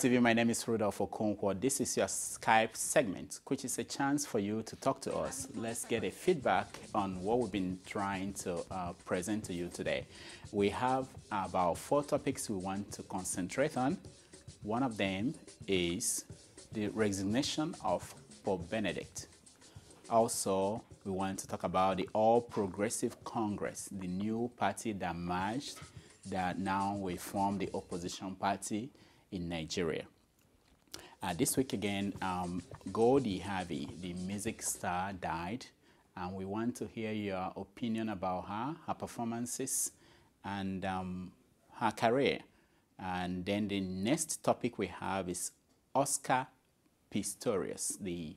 SaharaTV. My name is Rudolph Okonkwo. This is your Skype segment, which is a chance for you to talk to us. Let's get a feedback on what we've been trying to present to you today. We have about 4 topics we want to concentrate on. One of them is the resignation of Pope Benedict. Also, we want to talk about the All Progressive Congress, the new party that merged, that now we form the opposition party in Nigeria. This week again, Goldie Harvey, the music star, died, and we want to hear your opinion about her performances, and her career. And then the next topic we have is Oscar Pistorius, the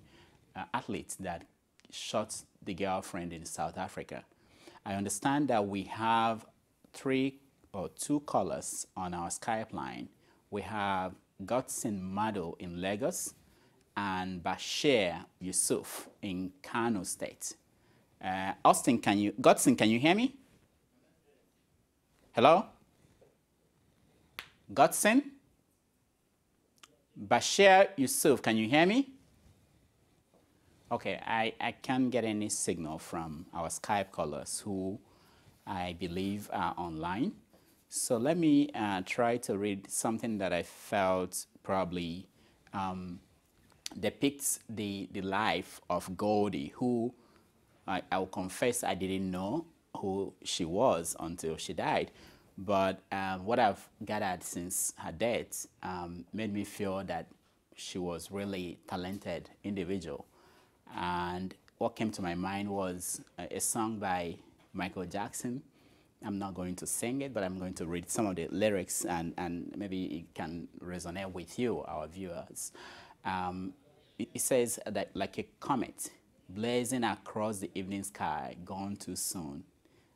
athlete that shot the girlfriend in South Africa. I understand that we have 2 callers on our Skype line. We have Godson Mado in Lagos and Bashir Yusuf in Kano State. Godson, can you hear me? Hello? Godson? Bashir Yusuf, can you hear me? Okay, I can't get any signal from our Skype callers who I believe are online. So let me try to read something that I felt probably depicts the life of Goldie, who I will confess I didn't know who she was until she died. But what I've gathered since her death made me feel that she was really talented individual. And what came to my mind was a song by Michael Jackson. I'm not going to sing it, but I'm going to read some of the lyrics, and maybe it can resonate with you, our viewers. It says that like a comet blazing across the evening sky, gone too soon,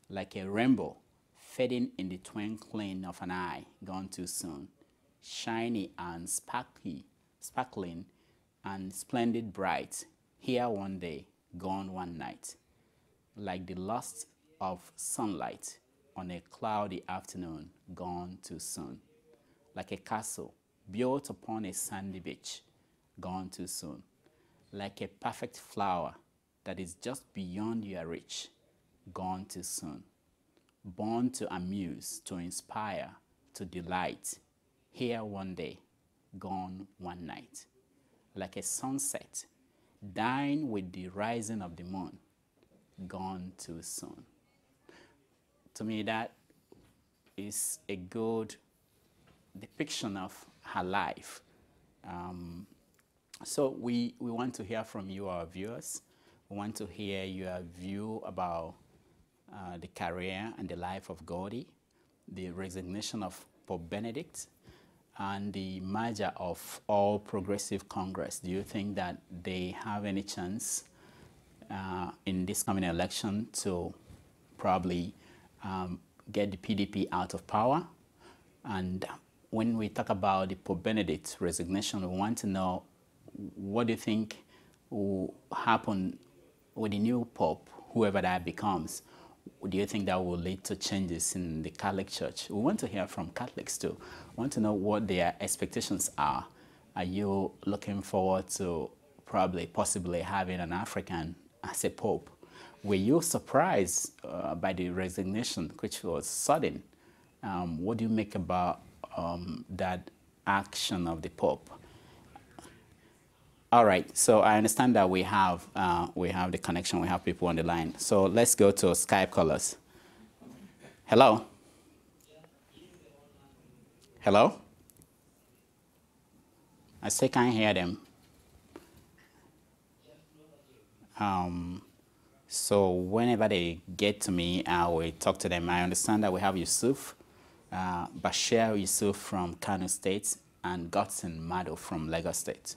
like a rainbow fading in the twinkling of an eye, gone too soon, shiny and sparkling and splendid bright, here one day, gone one night, like the lust of sunlight on a cloudy afternoon, gone too soon, like a castle built upon a sandy beach, gone too soon, like a perfect flower that is just beyond your reach, gone too soon, born to amuse, to inspire, to delight, here one day, gone one night, like a sunset, dying with the rising of the moon, gone too soon. To me, that is a good depiction of her life. So we want to hear from you, our viewers. We want to hear your view about the career and the life of Goldie, the resignation of Pope Benedict, and the merger of All Progressive Congress. Do you think that they have any chance in this coming election to probably get the PDP out of power? And when we talk about the Pope Benedict resignation, we want to know, what do you think will happen with the new Pope, whoever that becomes? Do you think that will lead to changes in the Catholic Church? We want to hear from Catholics too. We want to know what their expectations are. Are you looking forward to possibly having an African as a Pope? Were you surprised by the resignation, which was sudden? What do you make about that action of the Pope? All right, so I understand that we have the connection, we have people on the line. So let's go to Skype callers. Hello? Hello? I still can't hear them. So whenever they get to me, I will talk to them. I understand that we have Yusuf, Bashir Yusuf from Kano State, and Godson Mado from Lagos State.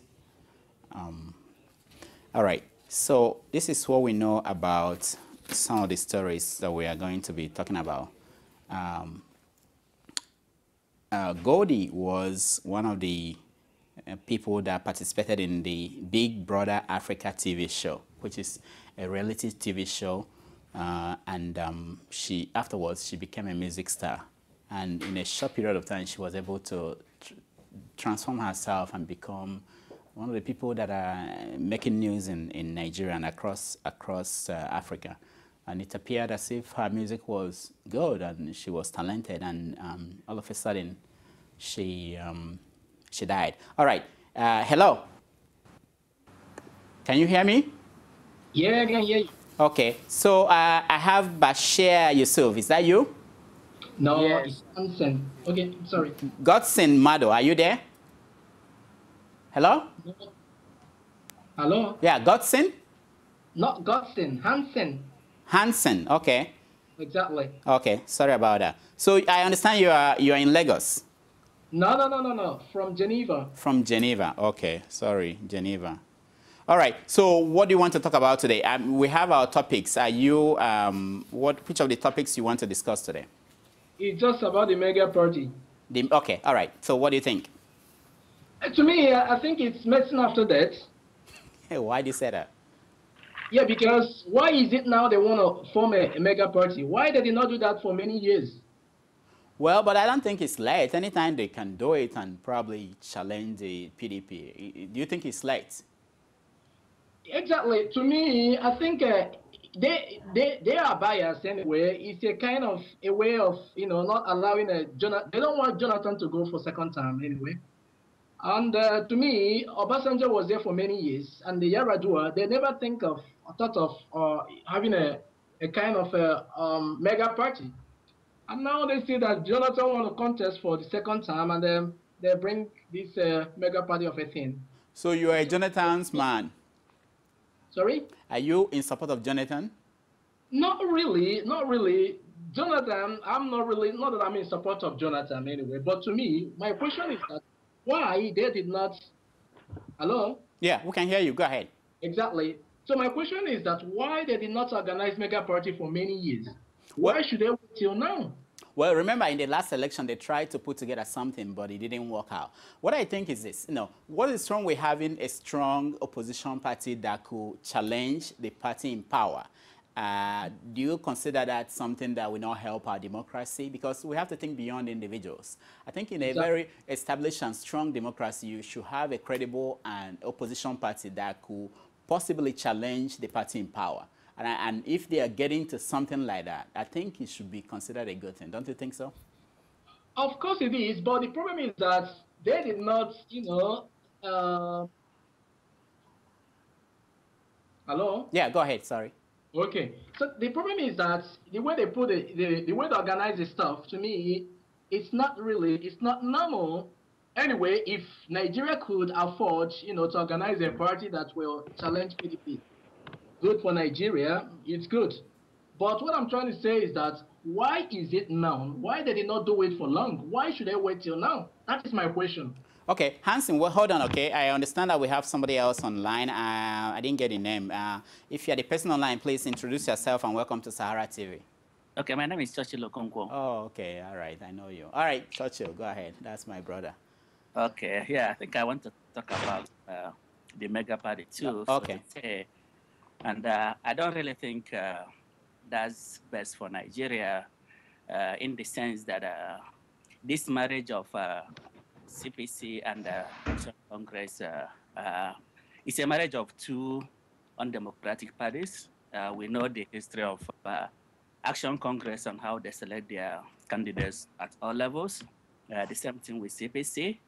All right, so this is what we know about some of the stories that we are going to be talking about. Goldie was one of the people that participated in the Big Brother Africa TV show, which is a reality TV show, and afterwards she became a music star. And in a short period of time, she was able to transformed herself and become one of the people that are making news in Nigeria and across Africa. And it appeared as if her music was good and she was talented, and all of a sudden she died. All right. Hello. Can you hear me? Yeah, I can hear you. Okay. So I have Bashir Yusuf. Is that you? No, yes. It's Hansen. Okay, sorry. Godson Mado, are you there? Hello? No. Hello? Yeah, Godson? Not Godson, Hansen. Hansen, okay. Exactly. Okay, sorry about that. So I understand you are in Lagos. No. From Geneva. From Geneva. Okay, sorry, Geneva. All right. So what do you want to talk about today? We have our topics. Are you which of the topics you want to discuss today? It's just about the mega party. Okay. All right. So what do you think? To me, I think it's medicine after death. Hey, why do you say that? Yeah, because why is it now they want to form a mega party? Why did they not do that for many years? Well, but I don't think it's late. Anytime they can do it and probably challenge the PDP. Do you think it's late? Exactly. To me, I think they are biased anyway. It's a kind of a way of not allowing Jonathan. They don't want Jonathan to go for second term anyway. And to me, Obasanjo was there for many years, and the Yaradua, they never thought of having a kind of a mega party. And now they see that Jonathan want to contest for the second time, and then they bring this mega party of a thing. So you are a Jonathan's man? Sorry? Are you in support of Jonathan? Not really. Jonathan, not that I'm in support of Jonathan anyway, but to me, my question is that why they did not, hello? Yeah, we can hear you. Go ahead. Exactly. So my question is that why they did not organize mega party for many years? Why should they wait till now? Well, remember in the last election, they tried to put together something, but it didn't work out. What I think is this, what is wrong with having a strong opposition party that could challenge the party in power? Do you consider that something that will not help our democracy? Because we have to think beyond individuals. I think in a very established and strong democracy, you should have a credible and opposition party that could possibly challenge the party in power. And if they are getting to something like that, I think it should be considered a good thing. Don't you think so? Of course it is, but the problem is that they did not, hello? Yeah, go ahead, sorry. Okay, so the problem is that the way they put it, the way they organize the stuff, to me, it's not normal. Anyway, if Nigeria could afford, to organize a party that will challenge PDP, good for Nigeria, it's good. But what I'm trying to say is that why is it now? Why did they not do it for long? Why should they wait till now? That is my question. Okay, Hansen, well, hold on, okay? I understand that we have somebody else online. I didn't get the name. If you're the person online, please introduce yourself and welcome to SaharaTV. Okay, my name is Churchill Okonkwo. Oh, okay, all right, I know you. All right, Churchill, go ahead. That's my brother. Okay, yeah, I think I want to talk about the mega party too. Okay. So and I don't really think that's best for Nigeria in the sense that this marriage of CPC and Action Congress is a marriage of two undemocratic parties. We know the history of Action Congress and how they select their candidates at all levels. The same thing with CPC.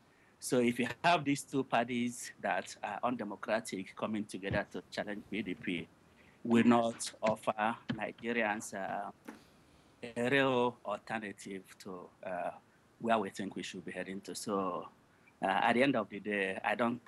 So if you have these two parties that are undemocratic coming together to challenge PDP, will not offer Nigerians a real alternative to where we think we should be heading to. So at the end of the day, I don't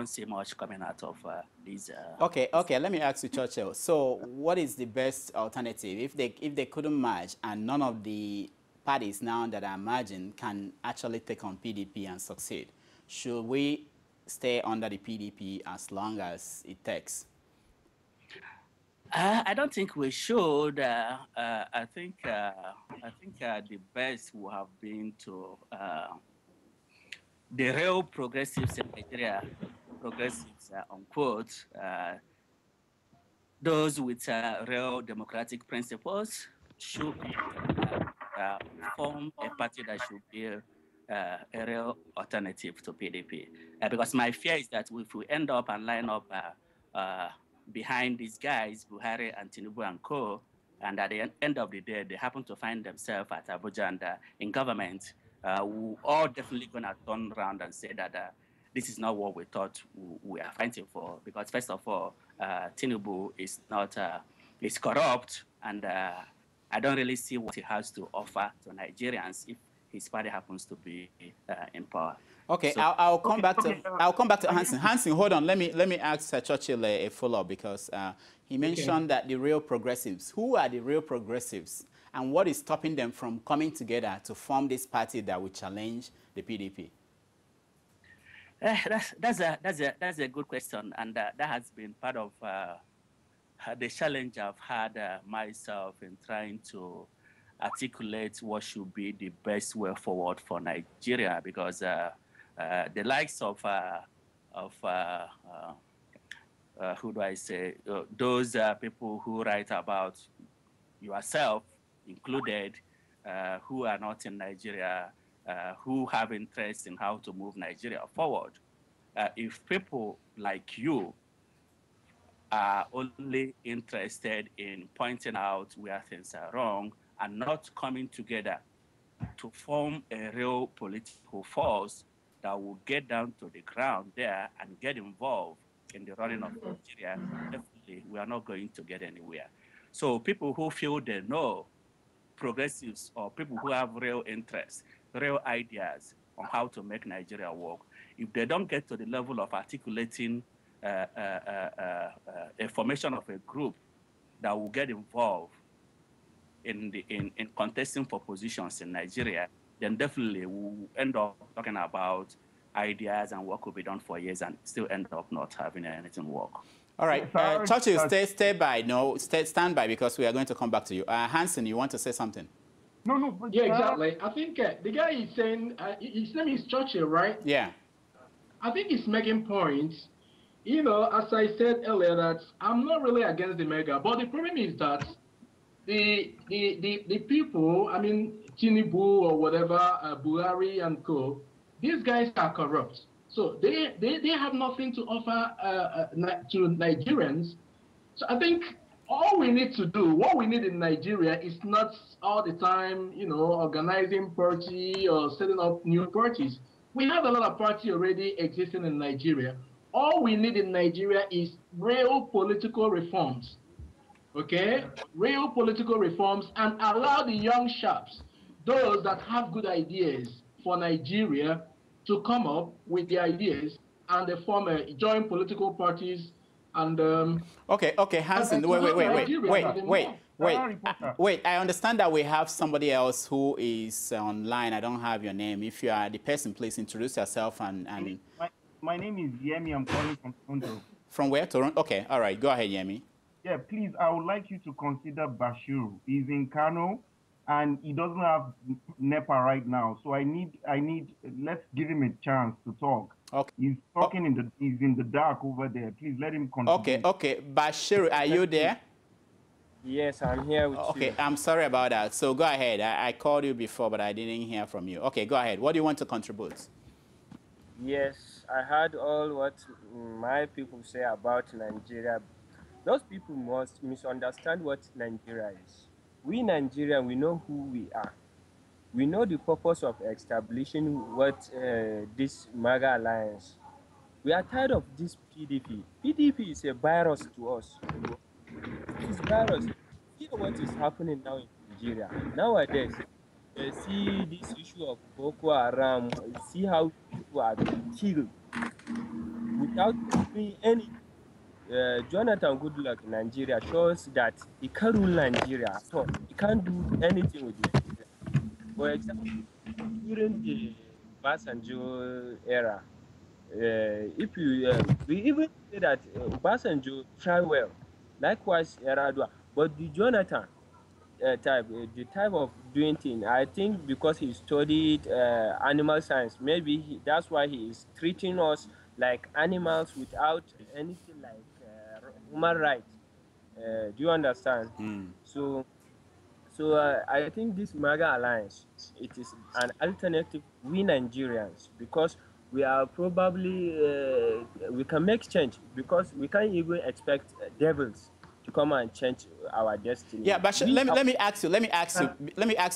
see much coming out of these. Okay. Let me ask you, Churchill. So what is the best alternative if they couldn't merge and none of the parties now that are merging can actually take on PDP and succeed? Should we stay under the PDP as long as it takes? I don't think we should. I think the best would have been to the real progressives in Nigeria, progressives unquote, those with real democratic principles should be form a party that should be a real alternative to PDP. Because my fear is that if we end up and line up behind these guys, Buhari and Tinubu and co., and at the end of the day, they happen to find themselves at Abuja and in government, we're all definitely going to turn around and say that this is not what we thought we are fighting for. Because first of all, Tinubu is not is corrupt, and I don't really see what he has to offer to Nigerians if his party happens to be in power. Okay, So, I'll come back to Hansen. Hansen, hold on. Let me ask Churchill a follow-up, because he mentioned that the real progressives. Who are the real progressives, and what is stopping them from coming together to form this party that will challenge the PDP? That's a good question, and that has been part of the challenge I've had myself in trying to articulate what should be the best way forward for Nigeria, because the likes of who do I say, those people who write about yourself included, who are not in Nigeria, who have interest in how to move Nigeria forward. If people like you are only interested in pointing out where things are wrong and not coming together to form a real political force that will get down to the ground there and get involved in the running of Nigeria, definitely we are not going to get anywhere. So people who feel they know, progressives or people who have real interests, real ideas on how to make Nigeria work, if they don't get to the level of articulating a formation of a group that will get involved in contesting for positions in Nigeria, then definitely we'll end up talking about ideas and what could be done for years and still end up not having anything work. All right, Churchill, stand by, because we are going to come back to you. Hansen, you want to say something? No, but yeah, exactly. I think the guy is saying, his name is Churchill, right? Yeah. I think he's making points. You know, as I said earlier, that I'm not really against the mega, but the problem is that the people, I mean, Tinubu or whatever, Buhari and co., these guys are corrupt. So they have nothing to offer to Nigerians. So I think all we need to do, what we need in Nigeria is not all the time, you know, organizing party or setting up new parties. We have a lot of parties already existing in Nigeria. All we need in Nigeria is real political reforms. Okay? Real political reforms, and allow the young sharps, those that have good ideas for Nigeria, to come up with the ideas and they join political parties and Okay, Hansen, wait. I understand that we have somebody else who is online. I don't have your name. If you are the person, please introduce yourself and My name is Yemi. I'm calling from Toronto. From where? Toronto? Okay, all right. Go ahead, Yemi. Yeah, please, I would like you to consider Bashir. He's in Kano, and he doesn't have NEPA right now. So I need. Let's give him a chance to talk. Okay. He's talking he's in the dark over there. Please let him continue. Okay. Bashir, are you there? Yes, I'm here with you. Okay, I'm sorry about that. So go ahead. I called you before, but I didn't hear from you. Okay, go ahead. What do you want to contribute? Yes, I heard all what my people say about Nigeria. Those people must misunderstand what Nigeria is. We Nigerian, we know who we are. We know the purpose of establishing what this MAGA alliance. We are tired of this PDP. PDP is a virus to us. This virus. See what is happening now in Nigeria. Nowadays, see this issue of Boko Haram, see how people are being killed without doing anything. Jonathan Goodluck in Nigeria shows that he can't rule Nigeria at all. He can't do anything with Nigeria. For example, during the Obasanjo era, if you we even say that Obasanjo tried well, likewise Yaradua, but the Jonathan the type of doing thing, I think because he studied animal science, maybe that's why he is treating us like animals without anything like human rights. Do you understand? So I think this MAGA alliance, it is an alternative we Nigerians, because we are probably we can make change, because we can't even expect devils to come and change our destiny. Yeah, but let me ask you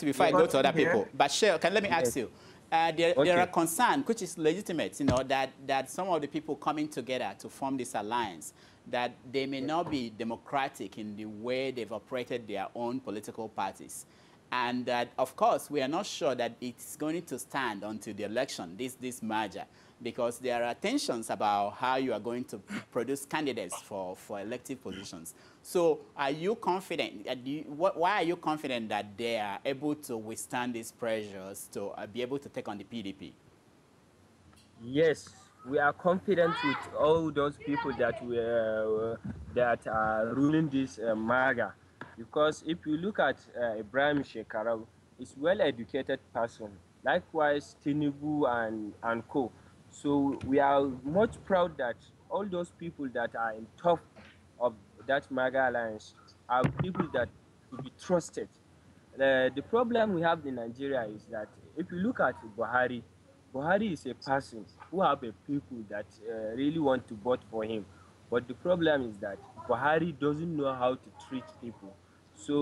before I go to other people. Bashir, let me ask you. There are concerns, which is legitimate, you know, that some of the people coming together to form this alliance, that they may not be democratic in the way they've operated their own political parties. And that, of course, we are not sure that it's going to stand until the election, this merger, because there are tensions about how you are going to produce candidates for elective positions. So are you confident, why are you confident that they are able to withstand these pressures to be able to take on the PDP? Yes, we are confident with all those people that that are ruling this MAGA, because if you look at Ibrahim Shekarau, he's well-educated person. Likewise, Tinubu and co. So we are much proud that all those people that are in top of that MAGA alliance are people that to be trusted. The problem we have in Nigeria is that if you look at Buhari, Buhari is a person who have a people that really want to vote for him. But the problem is that Buhari doesn't know how to treat people. So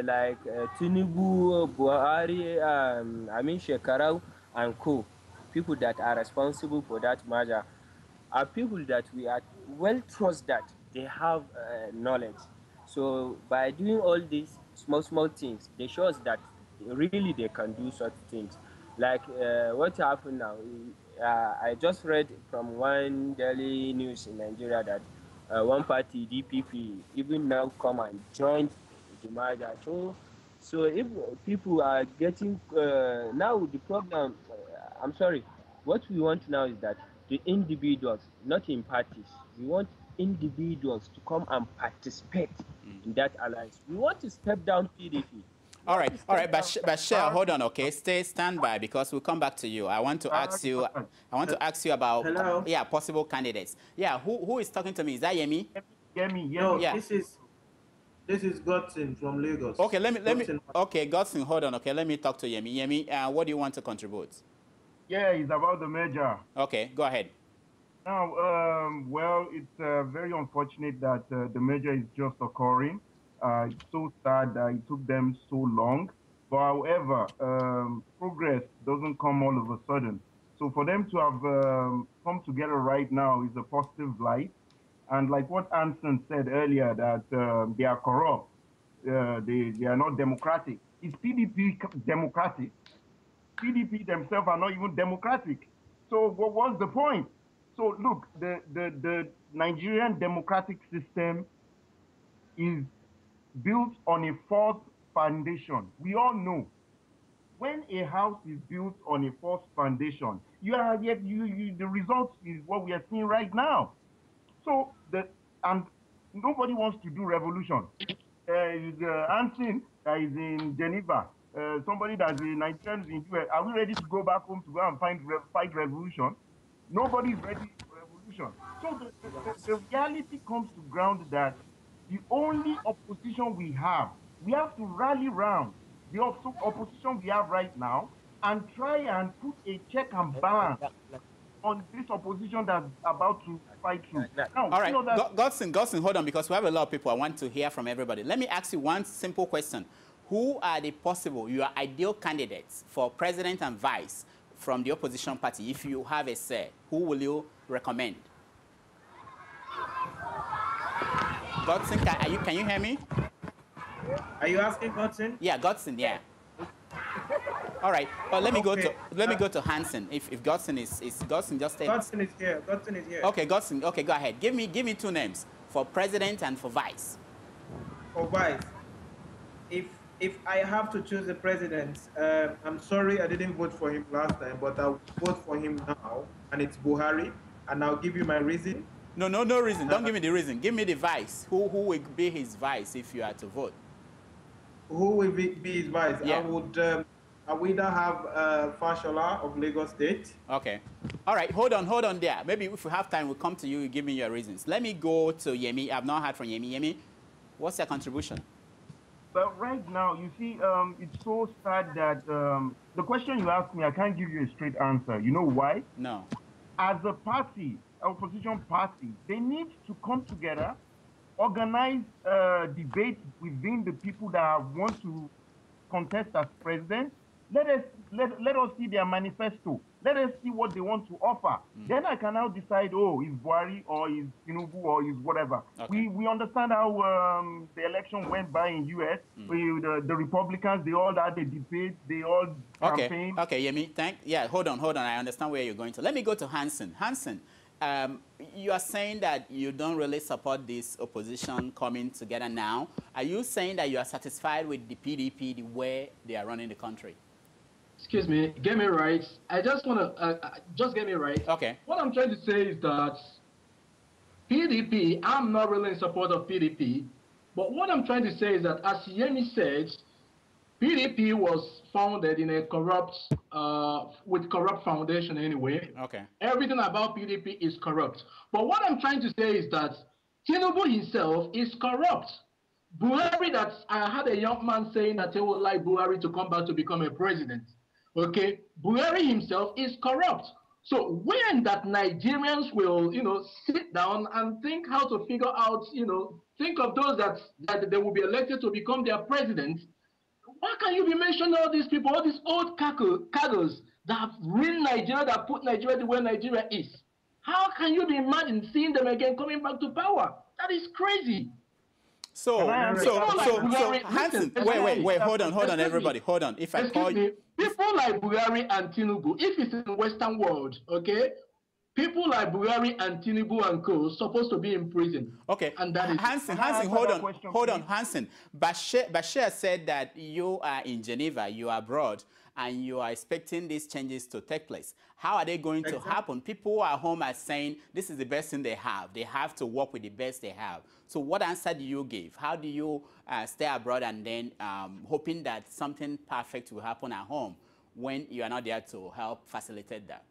like Tinubu, Buhari, Shekarau and co, people that are responsible for that merger, are people that we are well trust that they have knowledge. So by doing all these small things, they show us that really they can do such things. Like what happened now, I just read from one daily news in Nigeria that one party, DPP, even now come and join the merger. So if people are getting, now the problem, I'm sorry, what we want now is that the individuals, not in parties, we want individuals to come and participate in that alliance. We want to step down PDP. All right, Bashir, hold on, okay? Stand by, because we'll come back to you. I want to ask you about possible candidates. Yeah, who is talking to me? Is that Yemi? Yemi. No, yeah. This is Godson from Lagos. Okay, Godson, hold on, okay? Let me talk to Yemi. Yemi, what do you want to contribute? Yeah, it's about the merger. Okay, go ahead. Now, well, it's very unfortunate that the merger is just occurring. It's so sad that it took them so long. But however, progress doesn't come all of a sudden. So for them to have come together right now is a positive light. And like what Anson said earlier, that they are corrupt, they are not democratic. Is PDP democratic? PDP themselves are not even democratic. So what's the point? So look, the Nigerian democratic system is built on a false foundation. We all know when a house is built on a false foundation, the result is what we are seeing right now. So and nobody wants to do revolution. Anson that is in Geneva, somebody that's in Nigeria in US. Are we ready to go back home to go and fight revolution? Nobody's ready for revolution. So the reality comes to ground that the only opposition we have to rally round the opposition we have right now and try and put a check and balance on this opposition that's about to fight through. Now, all right, Godson, hold on, because we have a lot of people. I want to hear from everybody. Let me ask you one simple question. Who are your ideal candidates for president and vice from the opposition party? If you have a say, who will you recommend? Godson, can you hear me? Are you asking Godson? Yeah, Godson, yeah. All right, but let me go to Hansen. If Godson is Godson, just say. Godson is here. Godson is here. Okay, Godson. Okay, go ahead. Give me two names for president and for vice. For vice, if I have to choose a president, I'm sorry I didn't vote for him last time, but I'll vote for him now, and it's Buhari, and I'll give you my reason. No reason. Don't give me the reason. Give me the vice. Who will be his vice if you are to vote? Who will be his vice? Yeah. I would either have Fashola of Lagos State. Okay. All right, hold on there. Maybe if we have time, we'll come to you, you give me your reasons. Let me go to Yemi. I've not heard from Yemi. Yemi, what's your contribution? But right now, you see, it's so sad that the question you asked me, I can't give you a straight answer. You know why? No. As a party, opposition party, they need to come together, organize debates within the people that want to contest as president. Let us see their manifesto. Let us see what they want to offer. Then I can now decide, oh, is Buhari or is Tinubu or is whatever. Okay. We understand how the election went by in US. The Republicans, they all had a debate, they all campaigned. Okay, Yemi, hold on. I understand where you're going to. Let me go to Hansen. Hansen, you are saying that you don't really support this opposition coming together now. Are you saying that you are satisfied with the PDP, the way they are running the country? Excuse me, get me right. I just want to, just get me right. Okay. What I'm trying to say is that PDP, I'm not really in support of PDP, but what I'm trying to say is that, as Yemi said, PDP was founded in a corrupt, with corrupt foundation anyway. Okay. Everything about PDP is corrupt. But what I'm trying to say is that Tinubu himself is corrupt. Buhari, I had a young man saying that he would like Buhari to come back to become a president. Okay, Buhari himself is corrupt. So when that Nigerians will, sit down and think how to figure out, think of those that they will be elected to become their president, why can you be mentioning all these people, all these old cargoes that have ruined Nigeria, that put Nigeria the way Nigeria is? How can you be imagining seeing them again coming back to power? That is crazy. So Hansen, wait, hold on, everybody, hold on. If I call you, people like Buhari and Tinubu, if it's in the Western world, okay, people like Buhari and Tinubu and co supposed to be in prison. Okay, and that is Hansen, hold on, Hansen. Bashir said that you are in Geneva, you are abroad, and you are expecting these changes to take place. How are they going to happen? People at home are saying this is the best thing they have. They have to work with the best they have. So what answer do you give? How do you stay abroad and then hoping that something perfect will happen at home when you are not there to help facilitate that?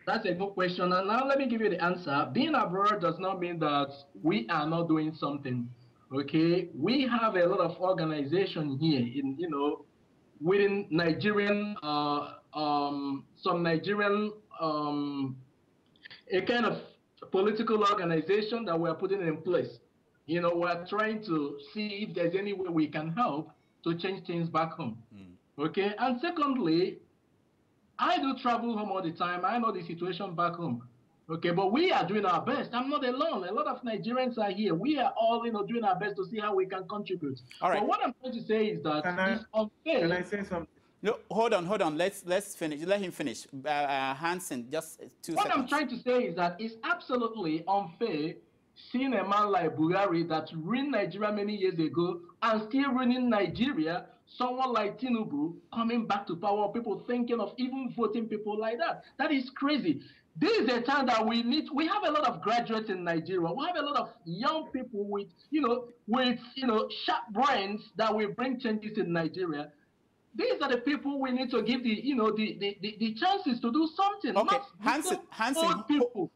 That's a good question. And now let me give you the answer. Being abroad does not mean that we are not doing something. Okay, we have a lot of organization here in, within Nigerian, some Nigerian, a kind of political organization that we're putting in place. We're trying to see if there's any way we can help to change things back home. Okay, and secondly, I do travel home all the time. I know the situation back home. Okay, but we are doing our best. I'm not alone. A lot of Nigerians are here. We are all, doing our best to see how we can contribute. All right. But what I'm trying to say is that it's unfair. Can I say something? No, hold on. Let's finish. Let him finish. Hansen, just 2 seconds. What I'm trying to say is that it's absolutely unfair seeing a man like Buhari that ruined Nigeria many years ago and still ruining Nigeria, someone like Tinubu coming back to power, people thinking of even voting people like that. That is crazy. This is a time that we have a lot of graduates in Nigeria. We have a lot of young people with sharp brains that will bring changes in Nigeria. These are the people we need to give the chances to do something. Okay, Hansen,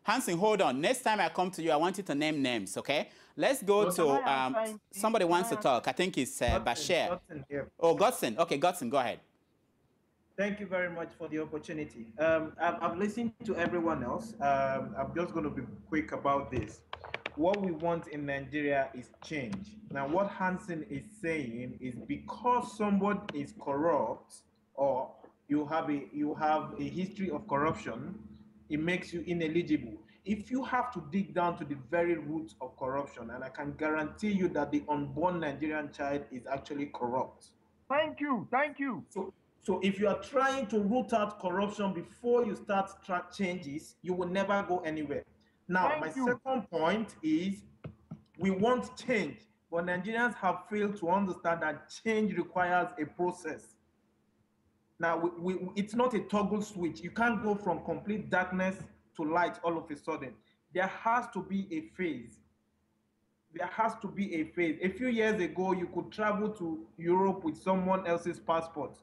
Hansen, hold on. Next time I come to you, I want you to name names, okay? Let's go to somebody wants to talk. I think it's Bashir. Godson. Okay, Godson, go ahead. Thank you very much for the opportunity. I've listened to everyone else. I'm just going to be quick about this. What we want in Nigeria is change. Now, what Hansen is saying is because somebody is corrupt or you have a history of corruption, it makes you ineligible. If you have to dig down to the very roots of corruption, and I can guarantee you that the unborn Nigerian child is actually corrupt. Thank you. So if you are trying to root out corruption before you start track changes, you will never go anywhere. Now, my second point is we want change, but Nigerians have failed to understand that change requires a process. Now, it's not a toggle switch. You can't go from complete darkness to light all of a sudden. There has to be a phase. A few years ago, you could travel to Europe with someone else's passport,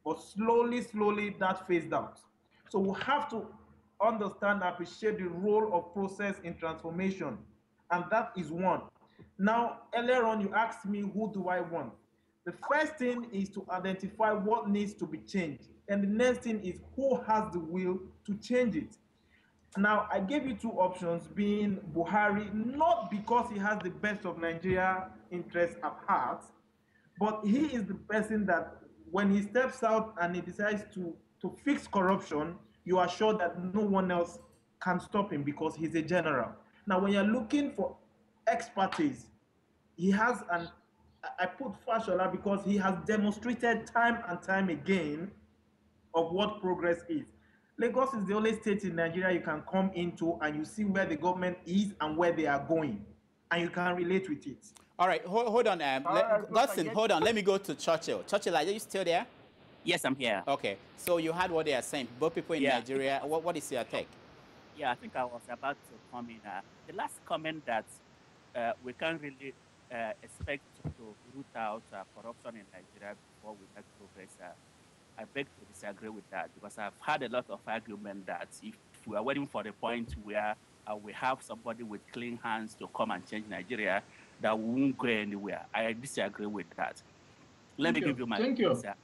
but slowly that phased out. So we have to understand and appreciate the role of process in transformation, and that is one. Now, earlier on, you asked me, who do I want? The first thing is to identify what needs to be changed. And the next thing is who has the will to change it. Now, I gave you two options, being Buhari, not because he has the best of Nigeria interests at heart, but he is the person that when he steps out and he decides to fix corruption, you are sure that no one else can stop him because he's a general. Now, when you're looking for expertise, he has an, I put Fashola because he has demonstrated time and time again of what progress is. Lagos is the only state in Nigeria you can come into and you see where the government is and where they are going, and you can relate with it. All right, hold on. Dustin, hold on. Let me go to Churchill. Churchill, are you still there? Yes, I'm here. Okay, so you heard what they are saying. Both people in Nigeria, what is your take? Yeah, I think I was about to comment. The last comment that we can't really expect to root out corruption in Nigeria before we make progress. I beg to disagree with that because I've had a lot of argument that if we are waiting for the point where we have somebody with clean hands to come and change Nigeria, that we won't go anywhere. I disagree with that. Let me give you my answer.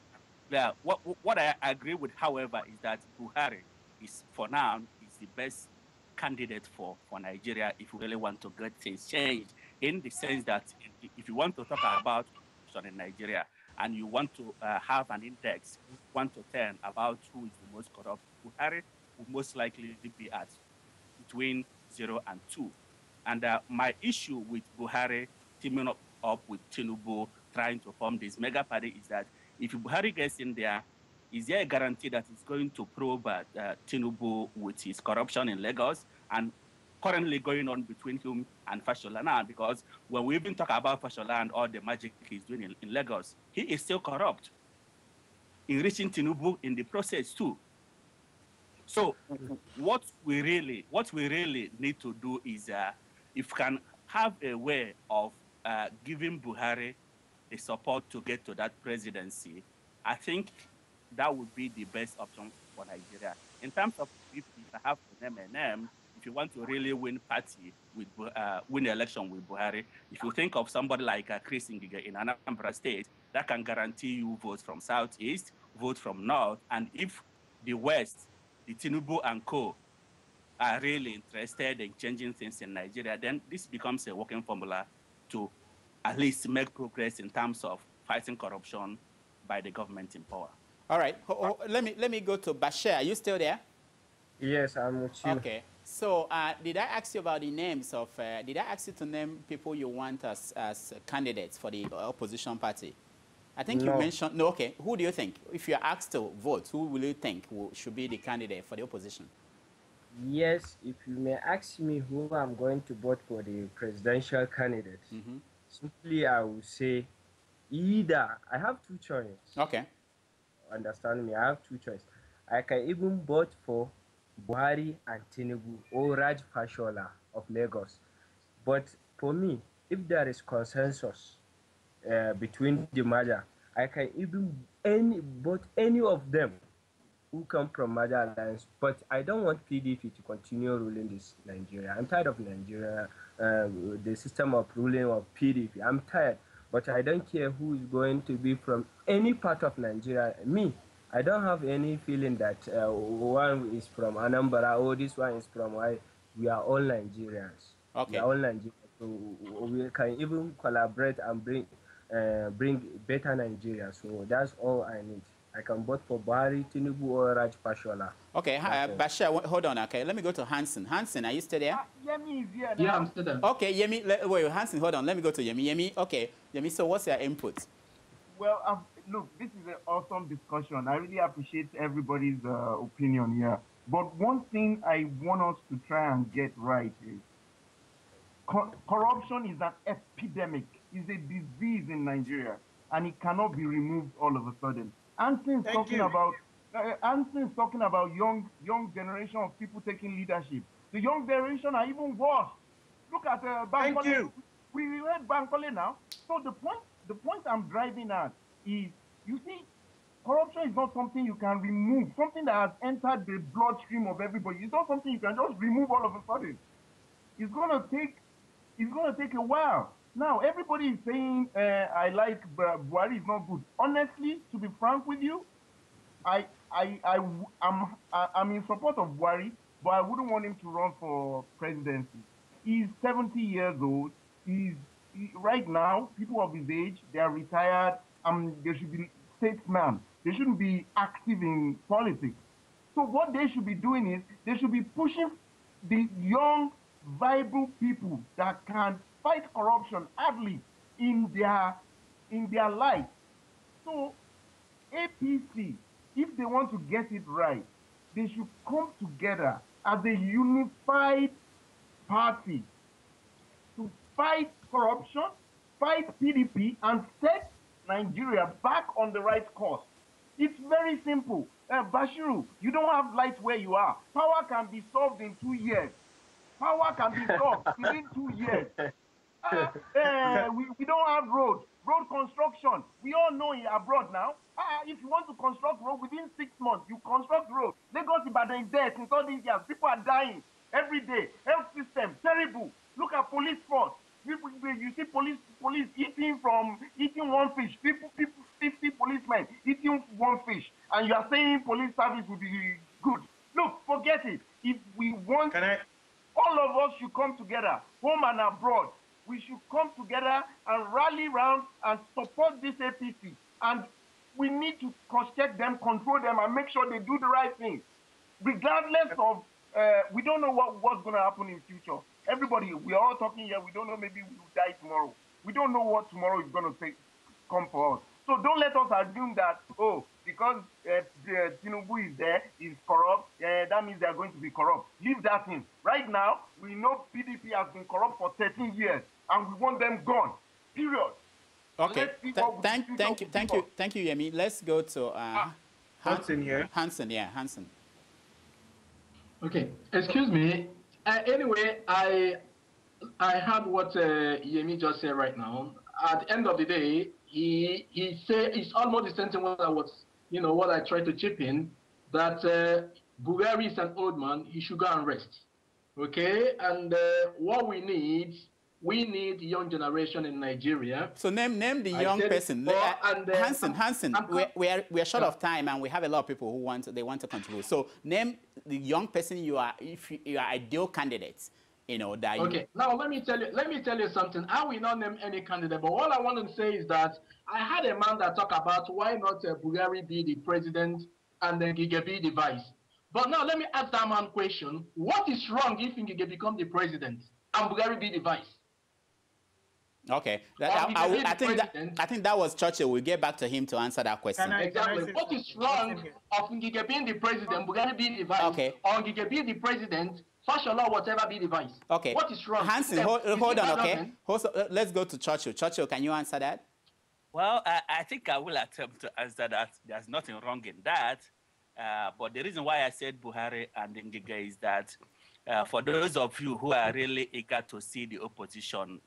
Yeah, what I agree with, however, is that Buhari is, for now, is the best candidate for Nigeria if we really want to get things changed, in the sense that if you want to talk about corruption in Nigeria and you want to have an index 1 to 10 about who is the most corrupt, Buhari will most likely be at between 0 and 2. And my issue with Buhari teaming up with Tinubu, trying to form this mega party, is that if Buhari gets in there, is there a guarantee that he's going to probe Tinubu with his corruption in Lagos and currently going on between him and Fashola now? Because when we even talk about Fashola and all the magic he's doing in Lagos, he is still corrupt, enriching Tinubu in the process too. So what we really need to do is, if we can have a way of giving Buhari the support to get to that presidency, I think that would be the best option for Nigeria. In terms of if I have to name a name, if you want to really win party with win the election with Buhari, if you think of somebody like Chris Ngige in Anambra State, that can guarantee you votes from Southeast, votes from North, and if the West, the Tinubu and co, are really interested in changing things in Nigeria, then this becomes a working formula to at least make progress in terms of fighting corruption by the government in power. All right, let me go to Bashir. Are you still there? Yes, I'm with you. Okay. So did I ask you about the names of, did I ask you to name people you want as candidates for the opposition party? I think you mentioned, no, okay. Who do you think, if you're asked to vote, who will you think should be the candidate for the opposition? Yes, if you may ask me who I'm going to vote for the presidential candidate, simply I will say either, I have two choices. Okay. Understand me, I have two choices. I can even vote for Buhari and Tinubu or Raj Fashola of Lagos. But for me, if there is consensus between the merger, I can even vote any of them who come from merger alliance. But I don't want PDP to continue ruling this Nigeria. I'm tired of Nigeria, the system of ruling of PDP. I'm tired. But I don't care who is going to be from any part of Nigeria. Me, I don't have any feeling that one is from Anambra or this one is from why. We are all Nigerians. Okay. We are all Nigerians. So we can even collaborate and bring better Nigeria. So that's all I need. I can vote for Buhari, Tinubu, or Raj Fashola. Okay, Bashir, hold on. Okay, let me go to Hansen. Hansen, are you still there? Yemi is here now. Yeah, I'm still there. Okay, Yemi, wait, Hansen, hold on. Let me go to Yemi. Yemi, okay. Yemi, so what's your input? Well, look, this is an awesome discussion. I really appreciate everybody's opinion here. But one thing I want us to try and get right is corruption is an epidemic, is a disease in Nigeria, and it cannot be removed all of a sudden. Anson's talking about young generation of people taking leadership. The young generation are even worse. Look at Bankole. We read Bankole now. So the point I'm driving at is, you see, corruption is not something you can remove. Something that has entered the bloodstream of everybody. It's not something you can just remove all of a sudden. It's gonna take a while. Now, everybody is saying, I like Buhari is not good. Honestly, to be frank with you, I'm in support of Buhari, but I wouldn't want him to run for presidency. He's 70 years old. Right now, people of his age, they are retired. They should be statesmen. They shouldn't be active in politics. So what they should be doing is they should be pushing the young, viable people that can fight corruption hardly in their life. So APC, if they want to get it right, they should come together as a unified party to fight corruption, fight PDP, and set Nigeria back on the right course. It's very simple. Bashiru, you don't have light where you are. Power can be solved in 2 years. Power can be solved within 2 years. We don't have road construction. We all know it abroad now. If you want to construct road within 6 months, you construct road. Lagos Ibadan is there since all these years. People are dying every day. Health system terrible. Look at police force. You see police eating one fish. 50 policemen eating one fish, and you are saying police service will be good. Look, forget it. If we want, all of us should come together, home and abroad. We should come together and rally around and support this APC. And we need to cross-check them, control them, and make sure they do the right thing. Regardless of, we don't know what's going to happen in the future. Everybody, we are all talking here, we don't know, maybe we will die tomorrow. We don't know what tomorrow is going to come for us. So don't let us assume that, oh, because Tinubu is there, is corrupt, that means they are going to be corrupt. Leave that in. Right now, we know PDP has been corrupt for 13 years, and we want them gone. Period. Okay. Thank you, Yemi. Let's go to Hansen here. Hansen. Okay, excuse me. Anyway, I heard what Yemi just said right now. At the end of the day, he said it's almost the same thing what I was, what I tried to chip in, that Buhari is an old man. He should go and rest. Okay, and what we need young generation in Nigeria. So name the young person. Hansen, we are short of time, and we have a lot of people who want to contribute. So name the young person you are, if you are ideal candidates. That okay. Now let me tell you something. I will not name any candidate, but all I want to say is that I had a man that talked about why not Buhari be the president and then Ngige be the vice. But now let me ask that man question: what is wrong if Ngige become the president and Buhari be the vice? Okay, I think that was Churchill. We'll get back to him to answer that question. Exactly. What is wrong of Ngige being the president, Buhari being the vice, okay, or Ngige being the president, Fashola whatever be the vice? Okay. What is wrong? Hansen, hold on, okay? Let's go to Churchill. Churchill, can you answer that? Well, I think I will attempt to answer that. There's nothing wrong in that. But the reason why I said Buhari and Ngige is that for those of you who are really eager to see the opposition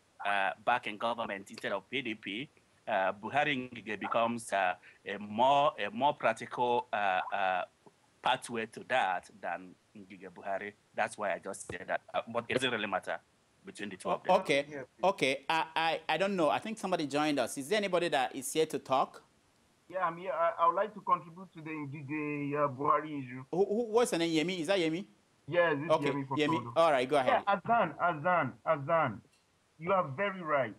back in government instead of PDP, Buhari Ngige becomes a more practical pathway to that than Ngige Buhari. That's why I just said that. But it doesn't really matter between the two of them. Okay. Okay. I don't know. I think somebody joined us. Is there anybody that is here to talk? Yeah, I'm here. I would like to contribute to the Ngige Buhari issue. What's the name? Yemi? Is that Yemi? Yes, it's okay. Yemi. Yemi. All right, go ahead. Yeah, Azan. You are very right.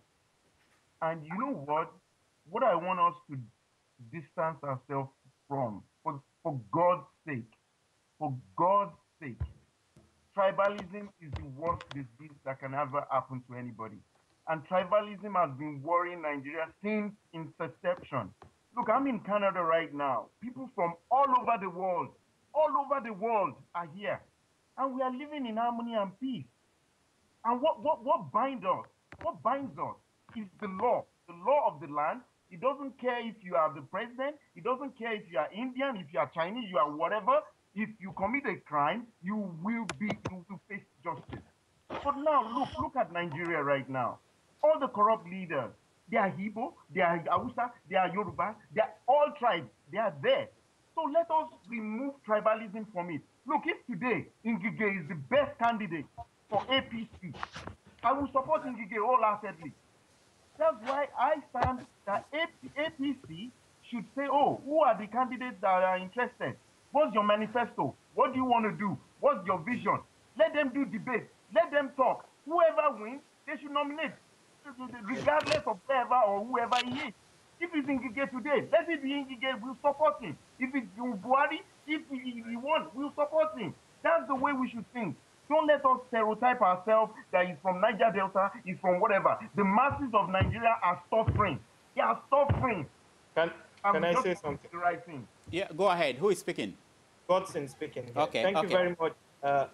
And you know what? What I want us to distance ourselves from, for God's sake, tribalism is the worst disease that can ever happen to anybody. And tribalism has been worrying Nigeria since inception. Look, I'm in Canada right now. People from all over the world are here. And we are living in harmony and peace. And what binds us? What binds us is the law of the land. It doesn't care if you are the president. It doesn't care if you are Indian, if you are Chinese, you are whatever. If you commit a crime, you will face justice. But now look at Nigeria right now. All the corrupt leaders, they are Igbo, they are Hausa, they are Yoruba, they are all tribes. They are there. So let us remove tribalism from it. Look, if today Ngige is the best candidate for APC, I will support Ngige wholeheartedly. That's why I stand that APC should say, oh, who are the candidates that are interested? What's your manifesto? What do you want to do? What's your vision? Let them do debate. Let them talk. Whoever wins, they should nominate, regardless of whoever or whoever he is. If it's Ngige today, let it be Ngige. We'll support him. If it's Buhari, if he won, we'll support him. That's the way we should think. Don't let us stereotype ourselves that he's from Niger Delta, he's from whatever. The masses of Nigeria are suffering. They are suffering. Can I say something? The right thing. Yeah, go ahead. Who is speaking? Godson speaking here. Okay. Thank you very much,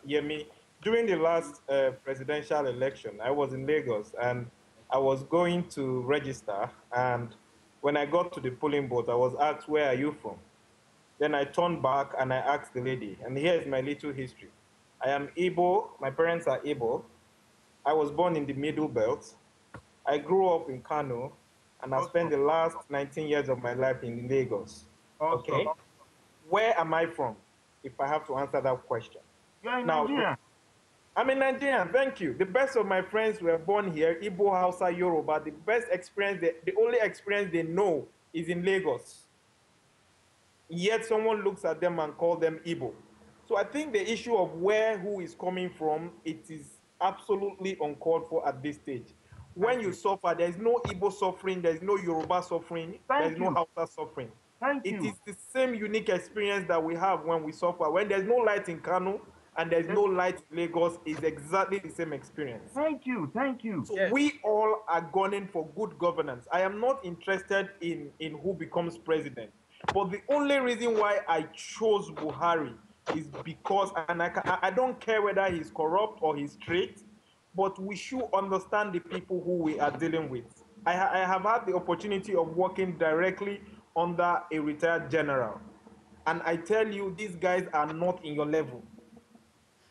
Yemi. During the last presidential election, I was in Lagos and I was going to register. And when I got to the polling booth, I was asked, where are you from? Then I turned back and I asked the lady, and here is my little history. I am Igbo. My parents are Igbo. I was born in the Middle Belt. I grew up in Kano, and I spent the last 19 years of my life in Lagos. Okay? Where am I from, if I have to answer that question? You're in Nigeria. I'm in Nigeria, thank you. The best of my friends were born here, Igbo, Hausa, Yoruba. The best experience, the only experience they know is in Lagos. Yet someone looks at them and calls them Igbo. So I think the issue of who is coming from, it is absolutely uncalled for at this stage. When you suffer, there is no Igbo suffering, there is no Yoruba suffering, there is no Hausa suffering. It is the same unique experience that we have when we suffer. When there's no light in Kano and there's no light in Lagos, it's exactly the same experience. Thank you. So we all are gunning for good governance. I am not interested in who becomes president. But the only reason why I chose Buhari is because, and I don't care whether he's corrupt or he's straight, but we should understand the people who we are dealing with. I have had the opportunity of working directly under a retired general. And I tell you, these guys are not in your level.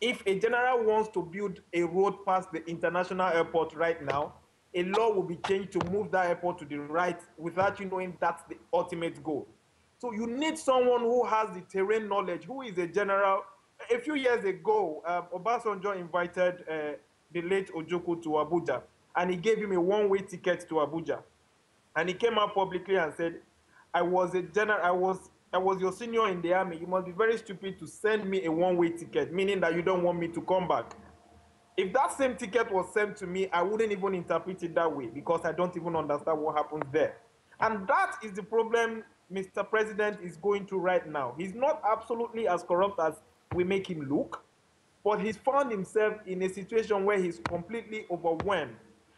If a general wants to build a road past the international airport right now, a law will be changed to move that airport to the right without you knowing that's the ultimate goal. So you need someone who has the terrain knowledge, who is a general. A few years ago, Obasanjo invited the late Ojoko to Abuja, and he gave him a one-way ticket to Abuja. And he came out publicly and said, I was a general, I was your senior in the army. You must be very stupid to send me a one-way ticket, meaning that you don't want me to come back. If that same ticket was sent to me, I wouldn't even interpret it that way because I don't even understand what happens there. And that is the problem Mr. President is going through right now. He's not absolutely as corrupt as we make him look, but he's found himself in a situation where he's completely overwhelmed.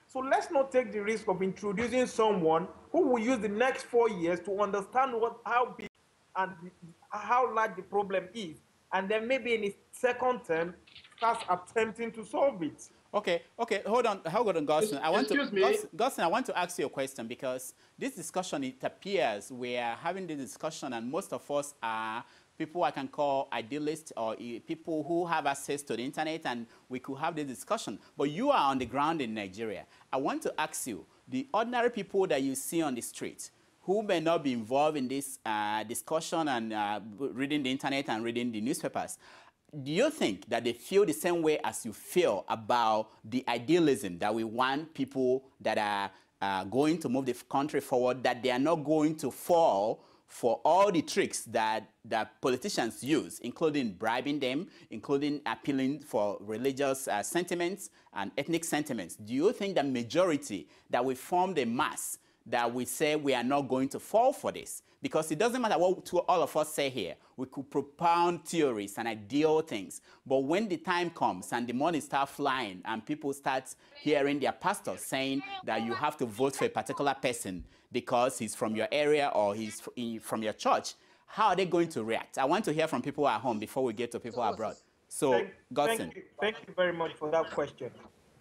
So let's not take the risk of introducing someone who will use the next 4 years to understand how big and how large the problem is, and then maybe in his second term starts attempting to solve it. Okay, hold on, Gosson. Gosson, I want to ask you a question because this discussion, it appears we are having this discussion and most of us are people I can call idealists or people who have access to the internet and we could have this discussion. But you are on the ground in Nigeria. I want to ask you, the ordinary people that you see on the street who may not be involved in this discussion and reading the internet and reading the newspapers, do you think that they feel the same way as you feel about the idealism that we want people that are going to move the country forward, that they are not going to fall for all the tricks that politicians use, including bribing them, including appealing for religious sentiments and ethnic sentiments? Do you think the majority that we form the mass that we say we are not going to fall for this? Because it doesn't matter what all of us say here. We could propound theories and ideal things. But when the time comes and the money starts flying and people start hearing their pastors saying that you have to vote for a particular person because he's from your area or he's from your church, how are they going to react? I want to hear from people at home before we get to people abroad. So, Godson. Thank you very much for that question.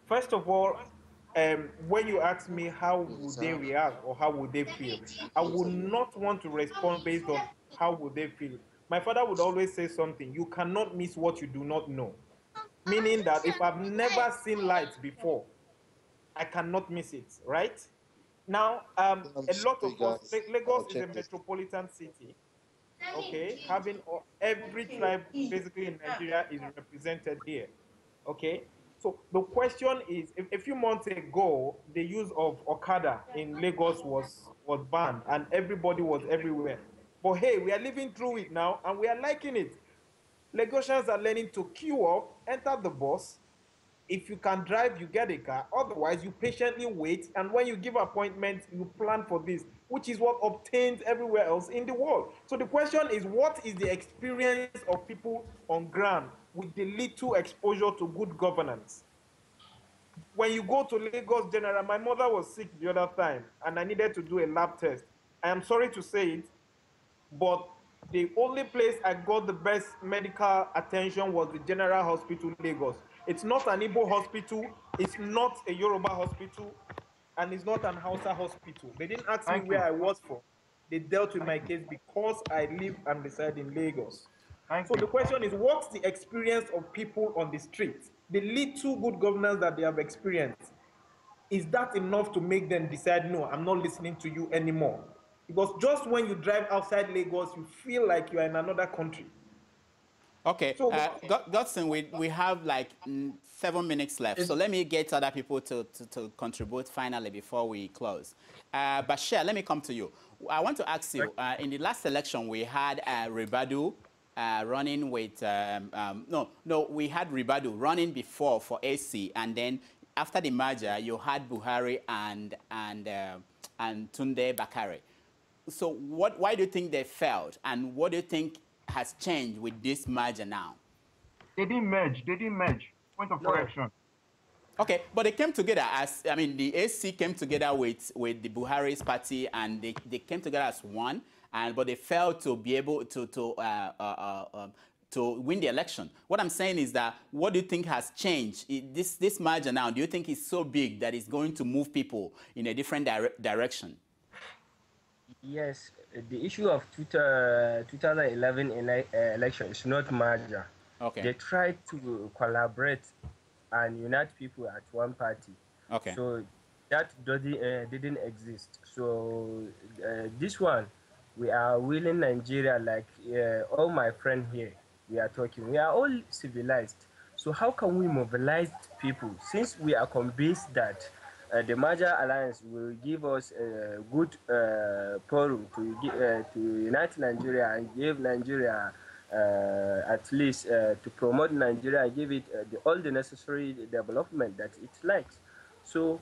First of all, when you ask me how would they react or how would they feel, I would not want to respond based on how would they feel. My father would always say something: you cannot miss what you do not know. Meaning that if I've never seen light before, I cannot miss it, right? Now, a lot of us, Lagos is a metropolitan city, okay? Having every tribe basically in Nigeria is represented here, okay? So the question is, a few months ago, the use of Okada in Lagos was banned, and everybody was everywhere. But hey, we are living through it now, and we are liking it. Lagosians are learning to queue up, enter the bus. If you can drive, you get a car. Otherwise, you patiently wait. And when you give appointments, you plan for this, which is what obtains everywhere else in the world. So the question is, what is the experience of people on ground with the little exposure to good governance? When you go to Lagos General, my mother was sick the other time, and I needed to do a lab test. I am sorry to say it, but the only place I got the best medical attention was the General Hospital, Lagos. It's not an Igbo hospital, it's not a Yoruba hospital, and it's not an Hausa hospital. They didn't ask me Thank you. where I was from. They dealt with my case because I live and reside in Lagos. Thank So you. the question is, what's the experience of people on the street? The little good governance that they have experienced, is that enough to make them decide, no, I'm not listening to you anymore? Because just when you drive outside Lagos, you feel like you are in another country. Okay, So, Godson, we have like 7 minutes left. So let me get other people to contribute finally before we close. Bashir, let me come to you. I want to ask you, in the last election, we had Ribadu running with, we had Ribadu running before for AC, and then after the merger, you had Buhari and Tunde Bakare. So why do you think they failed, and what do you think has changed with this merger now? They didn't merge. They didn't merge. Point of correction. Okay, but they came together as, I mean, the AC came together with the Buhari's party, and they came together as one, but they failed to be able to win the election. What I'm saying is that, what do you think has changed? This merger now, do you think it's so big that it's going to move people in a different direction? Yes, the issue of 2011 election is not merger. Okay. They tried to collaborate and unite people at one party. Okay. So that didn't exist. So this one, we are willing Nigeria, like all my friends here, we are talking. We are all civilized. So how can we mobilize people, since we are convinced that the merger alliance will give us a good forum to unite Nigeria and give Nigeria at least to promote Nigeria and give it all the necessary development that it likes. So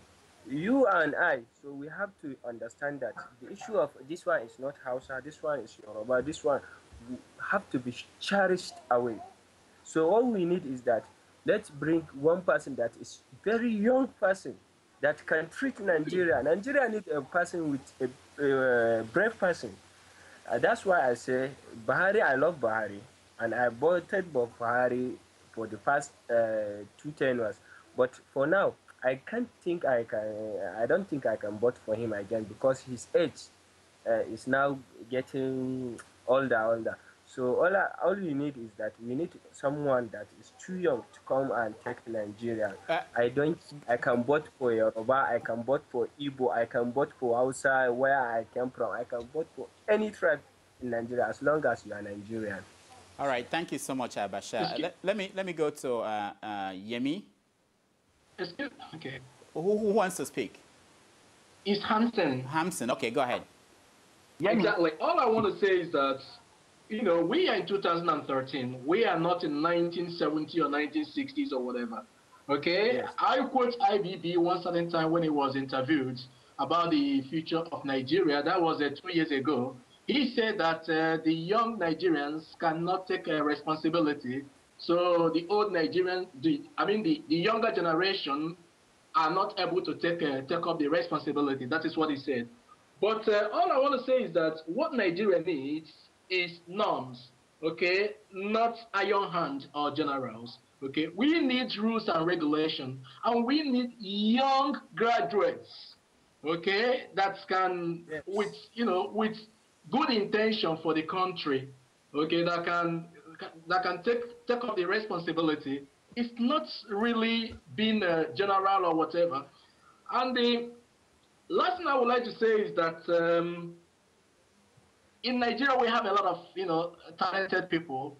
you and I, so we have to understand that the issue of this one is not Hausa, this one is Yoruba, this one have to be cherished away. So all we need is that let's bring one person that is very young person that can treat Nigeria. Nigeria needs a person with a brave person. That's why I say Buhari, I love Buhari, and I voted for Buhari for the past 2 tenures. But for now, I don't think I can vote for him again, because his age is now getting older. So all we need is that we need someone that is too young to come and take Nigeria. I can vote for Yoruba, I can vote for Igbo, I can vote for Hausa, where I came from. I can vote for any tribe in Nigeria as long as you are Nigerian. All right, thank you so much, Bashir. Let me go to Yemi. Okay. Who wants to speak? It's Hampton. Hampton, okay, go ahead. Yemi. Exactly. All I want to say is that, we are in 2013. We are not in 1970 or 1960s or whatever. Okay? Yes. I quote IBB one certain time when he was interviewed about the future of Nigeria. That was 2 years ago. He said that the young Nigerians cannot take responsibility. So the old Nigerians, the younger generation are not able to take up the responsibility. That is what he said. But all I want to say is that what Nigeria needs is norms, okay? Not iron hand or generals, okay? We need rules and regulation, and we need young graduates, okay, that can, yes, with good intention for the country, okay, that can take up the responsibility. It's not really being a general or whatever. And the last thing I would like to say is that in Nigeria we have a lot of talented people,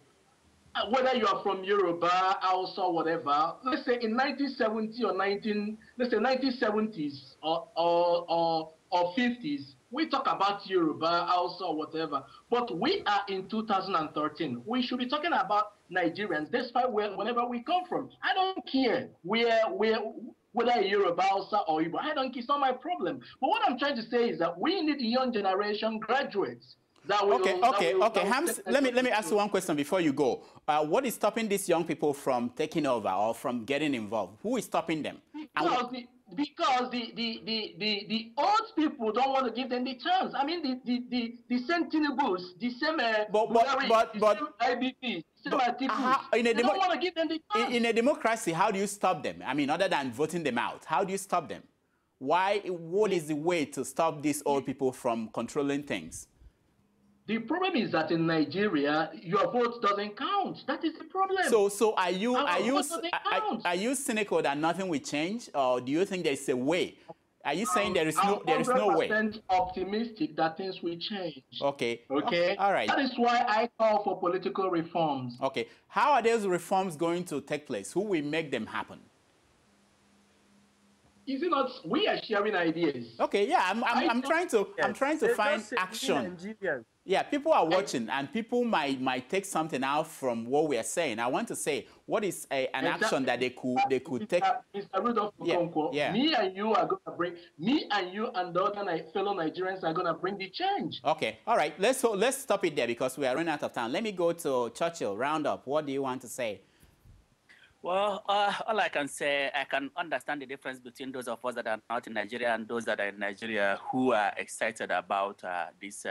whether you are from Yoruba, Hausa, whatever, let's say in 1970 or 1970s or 50s, we talk about Yoruba, Hausa, or whatever. But we are in 2013. We should be talking about Nigerians, despite whenever we come from. I don't care whether Yoruba, Hausa, or Igbo. I don't care. It's not my problem. But what I'm trying to say is that we need young generation graduates. Okay. Hams, let me ask you one question before you go. What is stopping these young people from taking over or from getting involved? Who is stopping them? Because the old people don't want to give them the chance. I mean, the same Tinubus, the same IBP, same Atikus, they don't want to give them the chance. In a democracy, how do you stop them? I mean, other than voting them out, how do you stop them? What is the way to stop these old people from controlling things? The problem is that in Nigeria, your vote doesn't count. That is the problem. So are you cynical that nothing will change, or do you think there is a way? Are you saying there is no way? I'm 100% optimistic that things will change. Okay. All right. That is why I call for political reforms. Okay. How are those reforms going to take place? Who will make them happen? Is it not? We are sharing ideas. Okay. Yeah. I'm trying to find action. Yeah, people are watching, and people might take something out from what we are saying. I want to say, what is an action that they could take? Mr. Rudolph Okonkwo, me and you are going to bring, me and you and the other fellow Nigerians are going to bring the change. Okay, all right. Let's stop it there because we are running out of time. Let me go to Churchill. Round up. What do you want to say? Well, all I can say, I can understand the difference between those of us that are not in Nigeria and those that are in Nigeria who are excited about this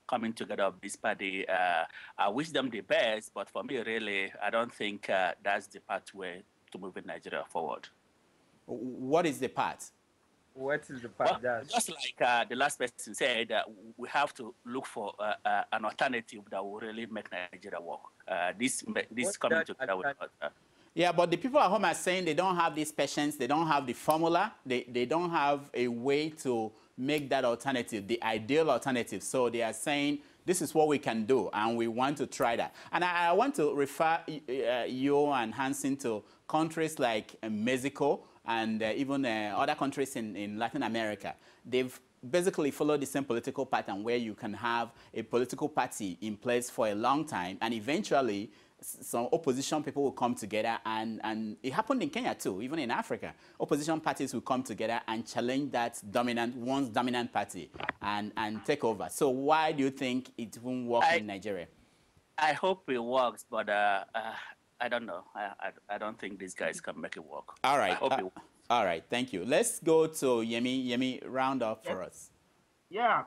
coming together of this party. I wish them the best, but for me, really, I don't think that's the pathway to moving Nigeria forward. What is the path? What is the path? Well, just like the last person said, we have to look for an alternative that will really make Nigeria work. This coming together with yeah, but the people at home are saying they don't have this patience, they don't have the formula, they don't have a way to make that alternative, the ideal alternative. So they are saying, this is what we can do, and we want to try that. And I want to refer you and Hansen to countries like Mexico and even other countries in Latin America. They've basically followed the same political pattern where you can have a political party in place for a long time, and eventually some opposition people will come together, and it happened in Kenya too, even in Africa. Opposition parties will come together and challenge that dominant party and take over. So why do you think it won't work in Nigeria? I hope it works, but I don't know. I don't think these guys can make it work. All right. I hope it works. All right, thank you. Let's go to Yemi. Yemi, round up for us. Yeah,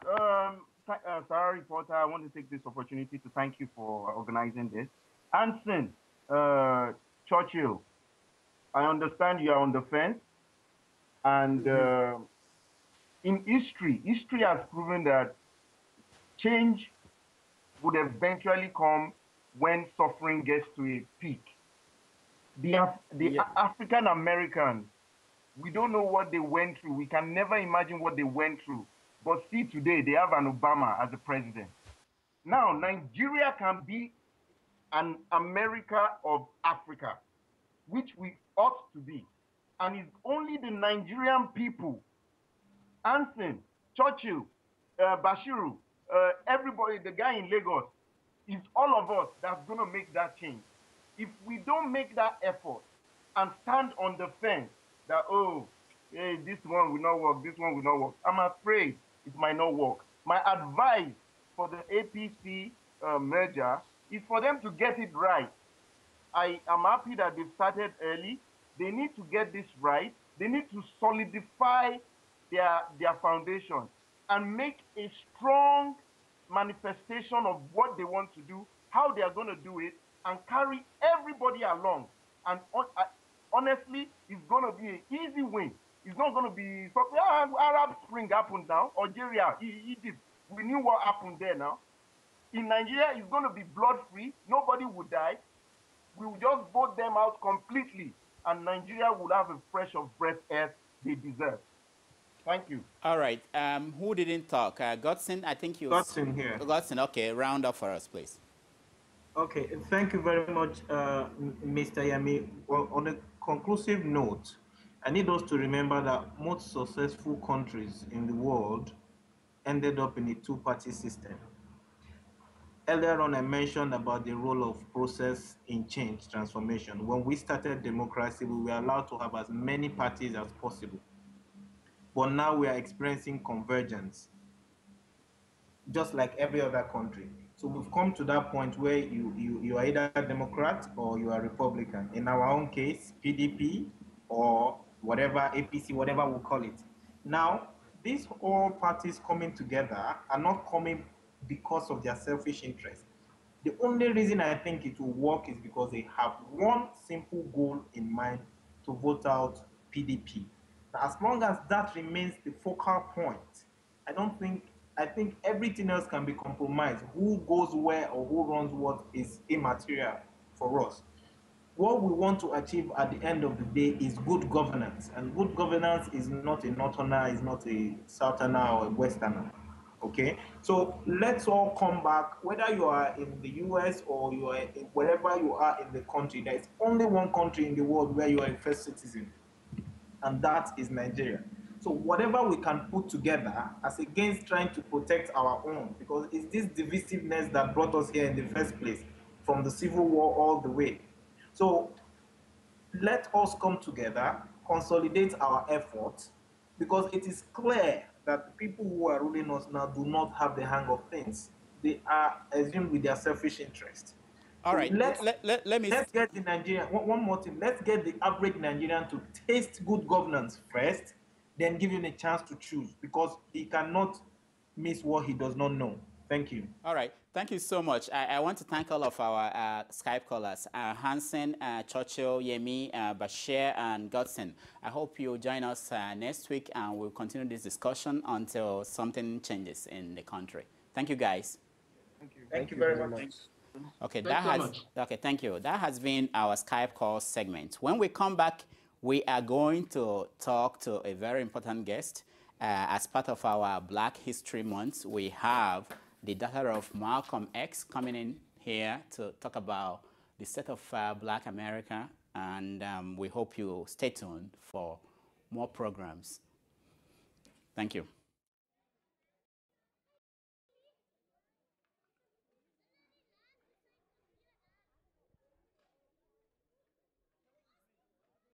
Sahara Reporter, I want to take this opportunity to thank you for organizing this. Hansen, Churchill, I understand you are on the fence, and in history has proven that change would eventually come when suffering gets to a peak. The African Americans, we don't know what they went through. We can never imagine what they went through. But see, today they have an Obama as the president. Now, Nigeria can be an America of Africa, which we ought to be. And it's only the Nigerian people, Hansen, Churchill, Bashiru, everybody, the guy in Lagos, it's all of us that's going to make that change. If we don't make that effort and stand on the fence that, oh, hey, this one will not work, this one will not work, I'm afraid it might not work. My advice for the APC merger is for them to get it right. I am happy that they've started early. They need to get this right. They need to solidify their foundation and make a strong manifestation of what they want to do, how they are going to do it, and carry everybody along. And honestly, it's going to be an easy win. It's not going to be something. Arab Spring happened now. Algeria, Egypt, we knew what happened there now. In Nigeria, it's going to be blood-free. Nobody will die. We will just vote them out completely, and Nigeria will have a fresh of breath air they deserve. Thank you. All right. Who didn't talk? Godson, I think you... Godson here. Godson, okay. Round up for us, please. Okay, thank you very much, Mr. Yami. Well, on a conclusive note, I need us to remember that most successful countries in the world ended up in a two-party system. Earlier on, I mentioned about the role of process in change transformation. When we started democracy, we were allowed to have as many parties as possible. But now we are experiencing convergence, just like every other country. So we've come to that point where you are either Democrat or you are Republican. In our own case, PDP or whatever, APC, whatever we call it. Now, these all parties coming together are not coming because of their selfish interest. The only reason I think it will work is because they have one simple goal in mind to vote out PDP. Now, as long as that remains the focal point, I don't think I think everything else can be compromised. Who goes where or who runs what is immaterial for us. What we want to achieve at the end of the day is good governance, and good governance is not a northerner, is not a southerner or a westerner. Okay, so let's all come back. Whether you are in the US or you are in wherever you are in the country, there is only one country in the world where you are a first citizen, and that is Nigeria. So whatever we can put together as against trying to protect our own, because it's this divisiveness that brought us here in the first place, from the Civil War all the way. So let us come together, consolidate our efforts, because it is clear that the people who are ruling us now do not have the hang of things. They are assumed with their selfish interest. All So right, let me. let's get the Nigerian, one more thing, let's get the average Nigerian to taste good governance first, then give him a chance to choose, because he cannot miss what he does not know. Thank you. All right. Thank you so much. I want to thank all of our Skype callers, Hansen, Churchill, Yemi, Bashir, and Godson. I hope you join us next week, and we'll continue this discussion until something changes in the country. Thank you, guys. Thank you very much. Okay, Thanks so much. okay, thank you. That has been our Skype call segment. When we come back, we are going to talk to a very important guest. As part of our Black History Month, we have the daughter of Malcolm X coming in here to talk about the state of Black America, and we hope you stay tuned for more programs. Thank you.